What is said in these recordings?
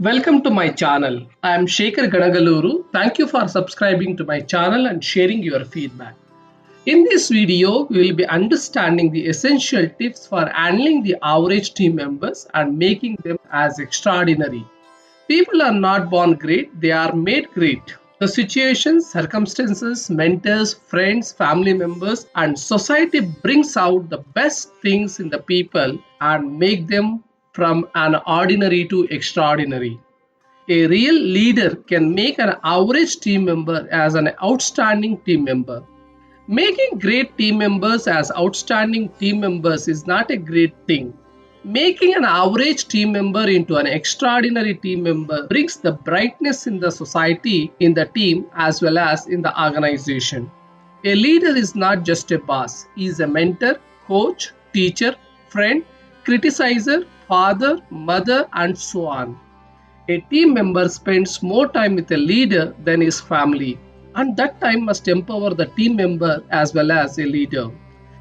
Welcome to my channel. I am Shekhar Ganagaluru. Thank you for subscribing to my channel and sharing your feedback. In this video, we will be understanding the essential tips for handling the average team members and making them as extraordinary. People are not born great, they are made great. The situations, circumstances, mentors, friends, family members, and society brings out the best things in the people and make them from an ordinary to extraordinary. A real leader can make an average team member as an outstanding team member. Making great team members as outstanding team members is not a great thing. Making an average team member into an extraordinary team member brings the brightness in the society, in the team, as well as in the organization. A leader is not just a boss, he is a mentor, coach, teacher, friend, criticizer, father, mother, and so on. A team member spends more time with a leader than his family, and that time must empower the team member as well as a leader.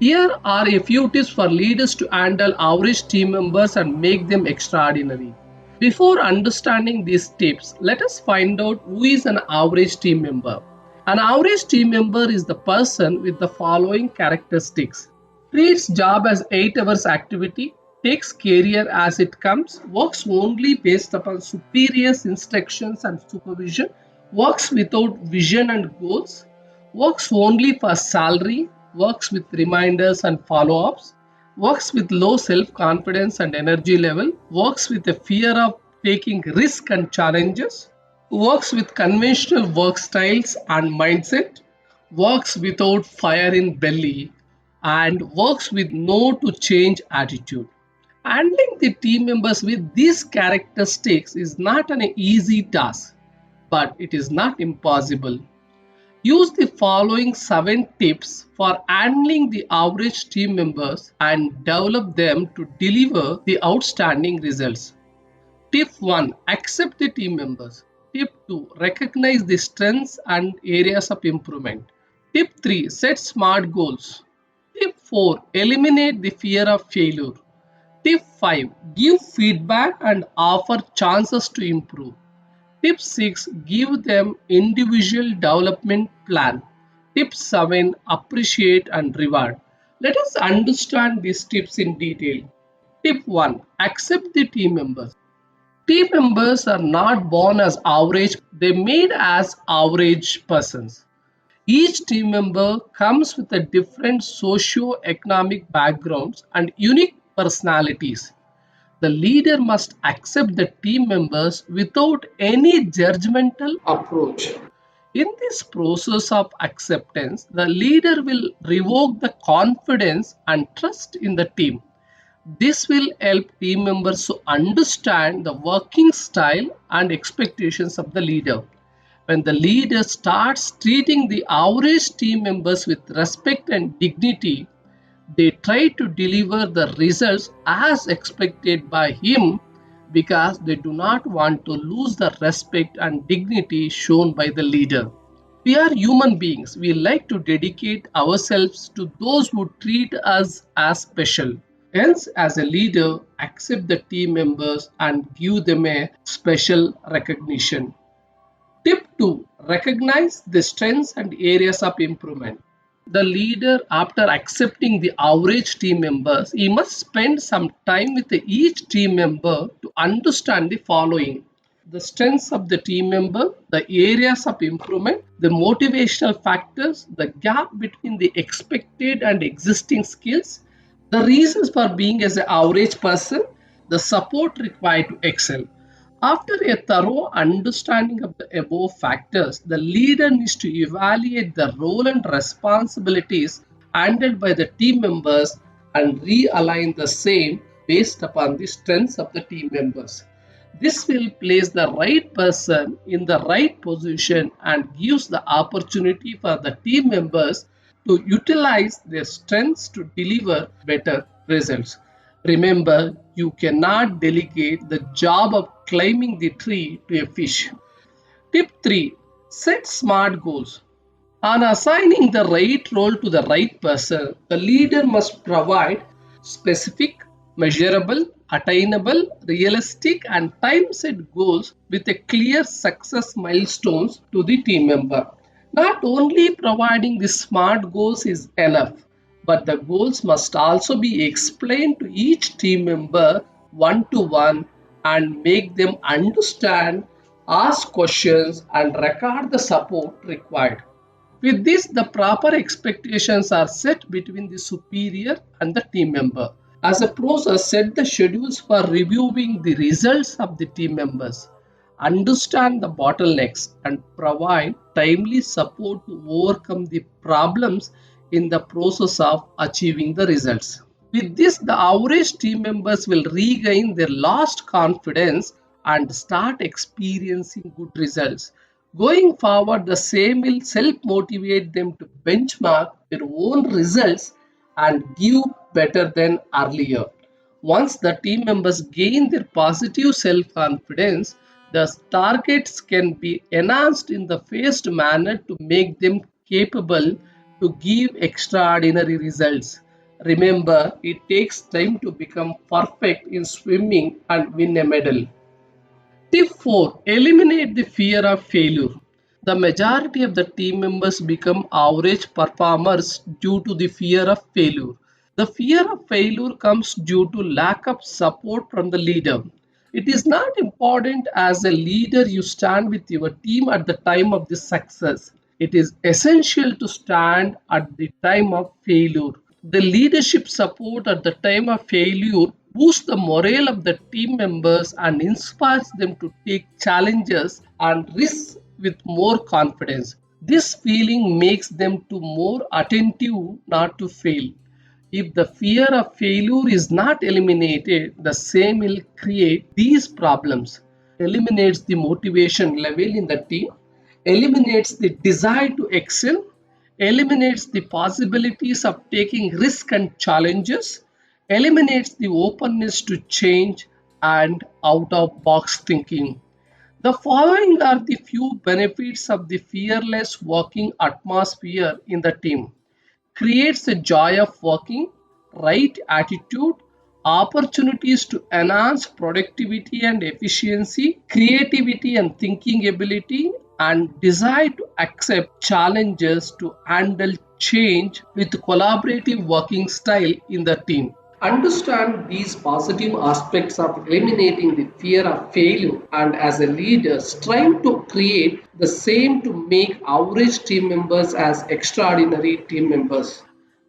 Here are a few tips for leaders to handle average team members and make them extraordinary. Before understanding these tips, let us find out who is an average team member. An average team member is the person with the following characteristics: treats job as 8 hours activity, takes career as it comes, works only based upon superiors' instructions and supervision, works without vision and goals, works only for salary, works with reminders and follow ups, works with low self confidence and energy level, works with a fear of taking risk and challenges, works with conventional work styles and mindset, works without fire in belly, and works with no to change attitude. Handling the team members with these characteristics is not an easy task, but it is not impossible. Use the following 7 tips for handling the average team members and develop them to deliver the outstanding results. Tip 1: accept the team members. Tip 2: recognize the strengths and areas of improvement. Tip 3: set smart goals. Tip 4: eliminate the fear of failure. Tip 5: give feedback and offer chances to improve. Tip 6: give them individual development plan. Tip 7: appreciate and reward. Let us understand these tips in detail. Tip 1: accept the team members. Team members are not born as average, they are made as average persons. Each team member comes with a different socio-economic backgrounds and unique personalities. The leader must accept the team members without any judgmental approach. In this process of acceptance, the leader will revoke the confidence and trust in the team. This will help team members to understand the working style and expectations of the leader. When the leader starts treating the average team members with respect and dignity, they try to deliver the results as expected by him because they do not want to lose the respect and dignity shown by the leader. We are human beings. We like to dedicate ourselves to those who treat us as special. Hence, as a leader, accept the team members and give them a special recognition. Tip 2: recognize the strengths and areas of improvement. The leader, after accepting the average team members, he must spend some time with each team member to understand the following: the strengths of the team member, the areas of improvement, the motivational factors, the gap between the expected and existing skills, the reasons for being as an average person, the support required to excel. After a thorough understanding of the above factors, the leader needs to evaluate the role and responsibilities handled by the team members and realign the same based upon the strengths of the team members. This will place the right person in the right position and gives the opportunity for the team members to utilize their strengths to deliver better results. Remember, you cannot delegate the job of climbing the tree to a fish. Tip 3: set smart goals. On assigning the right role to the right person, the leader must provide specific, measurable, attainable, realistic, and time set goals with a clear success milestones to the team member. Not only providing the SMART goals is enough, but the goals must also be explained to each team member one to one and make them understand, ask questions, and record the support required. With this, the proper expectations are set between the superior and the team member. As a process, set the schedules for reviewing the results of the team members, understand the bottlenecks, and provide timely support to overcome the problems in the process of achieving the results. With this, the average team members will regain their lost confidence and start experiencing good results. Going forward, the same will self motivate them to benchmark their own results and give better than earlier. Once the team members gain their positive self confidence, the targets can be enhanced in the phased manner to make them capable to give extraordinary results. Remember, it takes time to become perfect in swimming and win a medal. Tip 4. Eliminate the fear of failure. The majority of the team members become average performers due to the fear of failure. The fear of failure comes due to lack of support from the leader. It is not important as a leader you stand with your team at the time of the success. It is essential to stand at the time of failure. The leadership support at the time of failure boosts the morale of the team members and inspires them to take challenges and risks with more confidence. This feeling makes them to more attentive not to fail. If the fear of failure is not eliminated, the same will create these problems. Eliminates the motivation level in the team, eliminates the desire to excel, eliminates the possibilities of taking risks and challenges, eliminates the openness to change and out of box thinking. The following are the few benefits of the fearless working atmosphere in the team. Creates a joy of working, right attitude, opportunities to enhance productivity and efficiency, creativity and thinking ability, and desire to accept challenges to handle change with collaborative working style in the team. Understand these positive aspects of eliminating the fear of failure, and as a leader, strive to create the same to make average team members as extraordinary team members.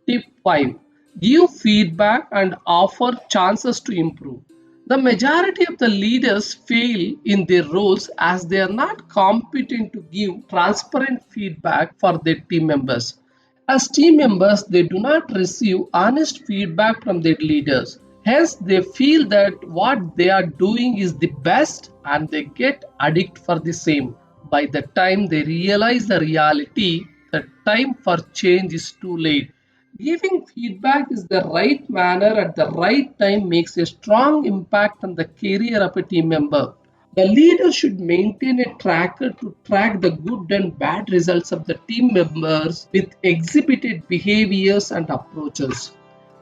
Tip 5. Give feedback and offer chances to improve. The majority of the leaders fail in their roles as they are not competent to give transparent feedback for their team members. As team members, they do not receive honest feedback from their leaders. Hence, they feel that what they are doing is the best and they get addicted for the same. By the time they realize the reality, the time for change is too late. Giving feedback is the right manner at the right time makes a strong impact on the career of a team member. The leader should maintain a tracker to track the good and bad results of the team members with exhibited behaviors and approaches.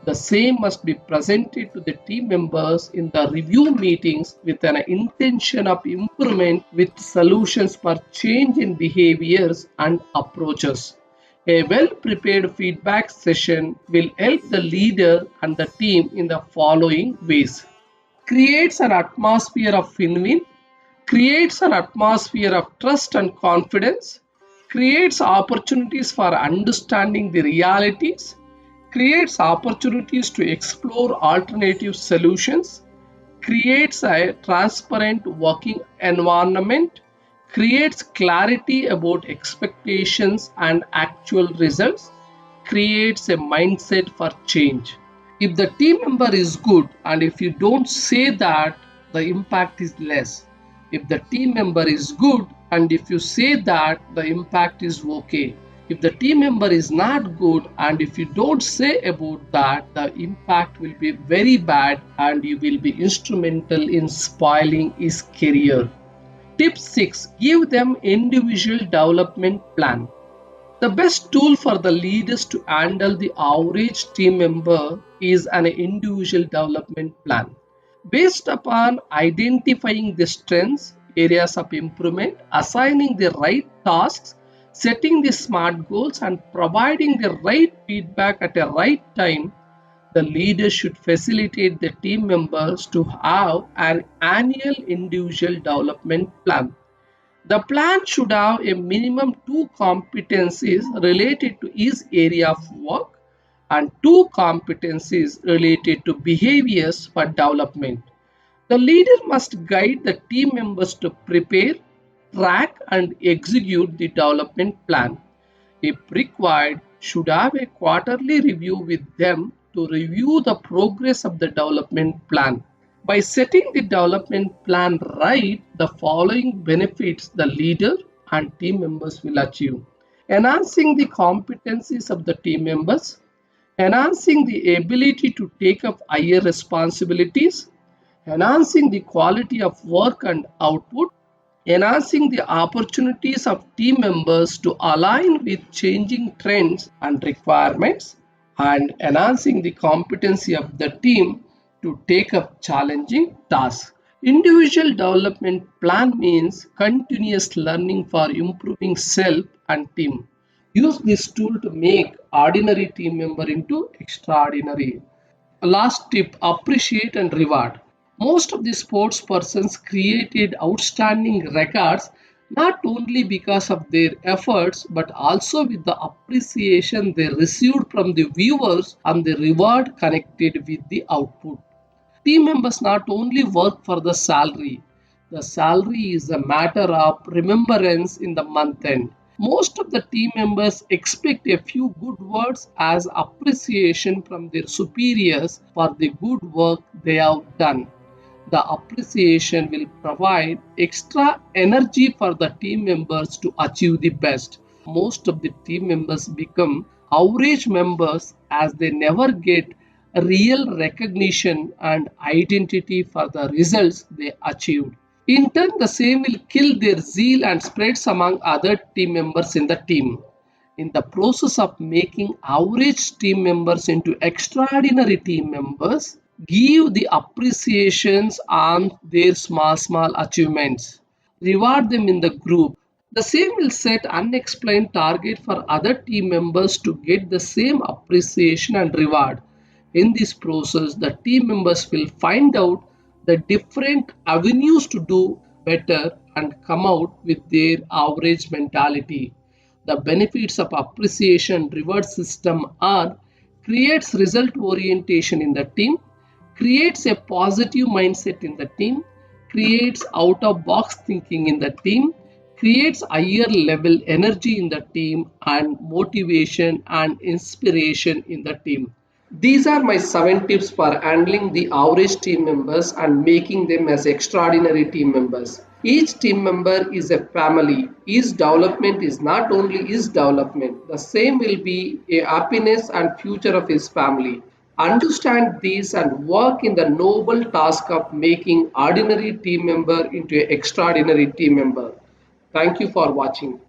The same must be presented to the team members in the review meetings with an intention of improvement with solutions for change in behaviors and approaches. A well prepared feedback session will help the leader and the team in the following ways. Creates an atmosphere of win-win, creates an atmosphere of trust and confidence, creates opportunities for understanding the realities, creates opportunities to explore alternative solutions, creates a transparent working environment, creates clarity about expectations and actual results, creates a mindset for change. If the team member is good and if you don't say that, the impact is less. If the team member is good and if you say that, the impact is okay. If the team member is not good and if you don't say about that, the impact will be very bad and you will be instrumental in spoiling his career. Tip 6. Give them individual development plan. The best tool for the leaders to handle the average team member is an individual development plan. Based upon identifying the strengths, areas of improvement, assigning the right tasks, setting the smart goals, and providing the right feedback at the right time, the leader should facilitate the team members to have an annual individual development plan. The plan should have a minimum two competencies related to each area of work and two competencies related to behaviors for development. The leader must guide the team members to prepare, track, and execute the development plan. If required, should have a quarterly review with them to review the progress of the development plan. By setting the development plan right, the following benefits the leader and team members will achieve: enhancing the competencies of the team members, enhancing the ability to take up higher responsibilities, enhancing the quality of work and output, enhancing the opportunities of team members to align with changing trends and requirements, and enhancing the competency of the team to take up challenging tasks. Individual development plan means continuous learning for improving self and team. Use this tool to make ordinary team member into extraordinary. Last tip: appreciate and reward. Most of the sports persons created outstanding records not only because of their efforts but also with the appreciation they received from the viewers and the reward connected with the output. Team members not only work for the salary is a matter of remembrance in the month end. Most of the team members expect a few good words as appreciation from their superiors for the good work they have done. The appreciation will provide extra energy for the team members to achieve the best. Most of the team members become average members as they never get real recognition and identity for the results they achieved. In turn, the same will kill their zeal and spreads among other team members in the team. In the process of making average team members into extraordinary team members, give the appreciations on their small achievements. Reward them in the group. The same will set unexplained target for other team members to get the same appreciation and reward. In this process, the team members will find out the different avenues to do better and come out with their average mentality. The benefits of appreciation reward system are: creates result orientation in the team, creates a positive mindset in the team, creates out of box thinking in the team, creates higher level energy in the team, and motivation and inspiration in the team. These are my 7 tips for handling the average team members and making them as extraordinary team members. Each team member is a family. His development is not only his development, the same will be a happiness and future of his family. Understand these and work in the noble task of making ordinary team member into an extraordinary team member. Thank you for watching.